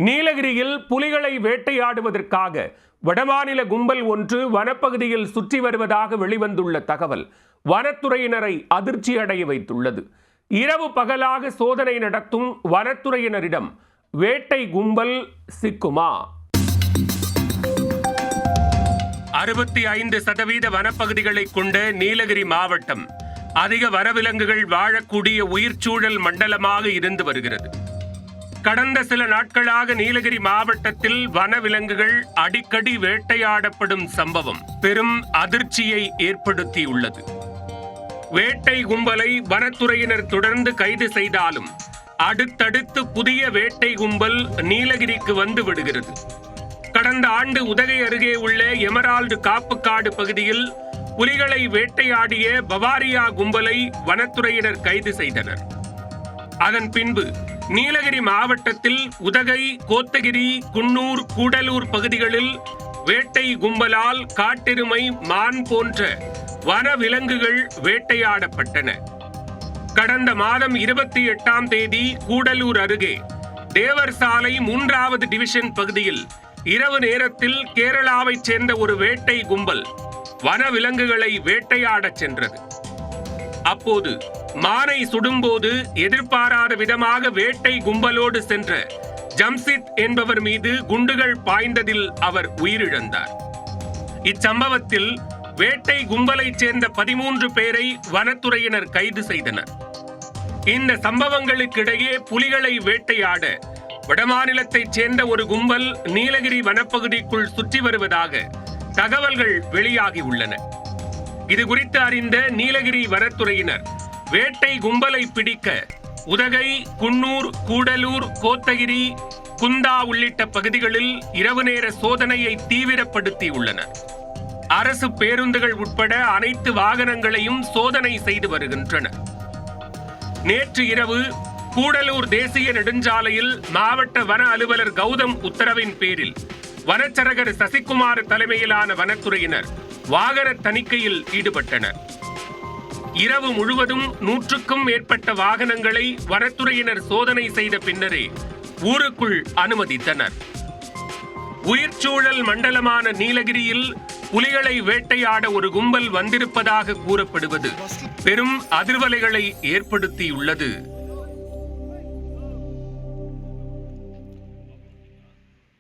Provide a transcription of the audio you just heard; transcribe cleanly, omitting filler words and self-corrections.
நீலகிரியில் புலிகளை வேட்டையாடுவதற்காக வடமாநில கும்பல் ஒன்று வனப்பகுதியில் சுற்றி வருவதாக வெளிவந்துள்ள தகவல் வனத்துறையினரை அதிர்ச்சி அடைய வைத்துள்ளது. இரவு பகலாக சோதனை நடத்தும் வனத்துறையினரிடம் வேட்டை கும்பல் சிக்குமா? 65% வனப்பகுதிகளை கொண்ட நீலகிரி மாவட்டம் அதிக வனவிலங்குகள் வாழக்கூடிய உயிர்ச்சூழல் மண்டலமாக இருந்து வருகிறது. கடந்த சில நாட்களாக நீலகிரி மாவட்டத்தில் வனவிலங்குகள் அடிக்கடி வேட்டையாடப்படும் சம்பவம் பெரும் அதிர்ச்சியை ஏற்படுத்தியுள்ளது. வேட்டை கும்பலை வனத்துறையினர் தொடர்ந்து கைது செய்தாலும் அடுத்தடுத்து புதிய வேட்டை கும்பல் நீலகிரிக்கு வந்து விடுகிறது. கடந்த ஆண்டு உதகை அருகே உள்ள எமரால்டு காப்புக்காடு பகுதியில் புலிகளை வேட்டையாடிய பவாரியா கும்பலை வனத்துறையினர் கைது செய்தனர். அதன் பின்பு நீலகிரி மாவட்டத்தில் உதகை, கோத்தகிரி, குன்னூர், கூடலூர் பகுதிகளில் வேட்டை கும்பலால் காட்டெருமை, மான் போன்ற வனவிலங்குகள் வேட்டையாடப்பட்டன. கடந்த மாதம் 28ஆம் தேதி கூடலூர் அருகே தேவர் சாலை 3வது டிவிஷன் பகுதியில் இரவு நேரத்தில் கேரளாவைச் சேர்ந்த ஒரு வேட்டை கும்பல் வனவிலங்குகளை வேட்டையாடச் சென்றது. அப்போது மானை சுடும்போது எதிர்பாராத விதமாக வேட்டை கும்பலோடு சென்ற ஜம்சித் என்பவர் மீது குண்டுகள் பாய்ந்ததில் அவர் உயிரிழந்தார். இச்சம்பவத்தில் வேட்டை கும்பலைச் சேர்ந்த 13 பேரை வனத்துறையினர் கைது செய்தனர். இந்த சம்பவங்களுக்கிடையே புலிகளை வேட்டையாட வடமாநிலத்தைச் சேர்ந்த ஒரு கும்பல் நீலகிரி வனப்பகுதிக்குள் சுற்றி வருவதாக தகவல்கள் வெளியாகியுள்ளன. இது குறித்து அறிந்த நீலகிரி வனத்துறையினர் வேட்டை கும்பலை பிடிக்க உதகை, குன்னூர், கூடலூர், கோத்தகிரி, குந்தா உள்ளிட்ட பகுதிகளில் இரவு நேர சோதனையை தீவிரப்படுத்தியுள்ளனர். அரசு பேருந்துகள் உட்பட அனைத்து வாகனங்களையும் சோதனை செய்து வருகின்றனர். நேற்று இரவு கூடலூர் தேசிய நெடுஞ்சாலையில் மாவட்ட வன அலுவலர் கௌதம் உத்தரவின் பேரில் வனச்சரகர் சசிகுமார் தலைமையிலான வனத்துறையினர் வாகன தணிக்கையில் ஈடுபட்டனர். இரவு முழுவதும் 100க்கும் மேற்பட்ட வாகனங்களை வனத்துறையினர் சோதனை செய்த பின்னரே ஊருக்குள் அனுமதித்தனர். உயிர்ச்சூழல் மண்டலமான நீலகிரியில் புலிகளை வேட்டையாட ஒரு கும்பல் வந்திருப்பதாக கூறப்படுவது பெரும் அதிர்வலைகளை ஏற்படுத்தியுள்ளது.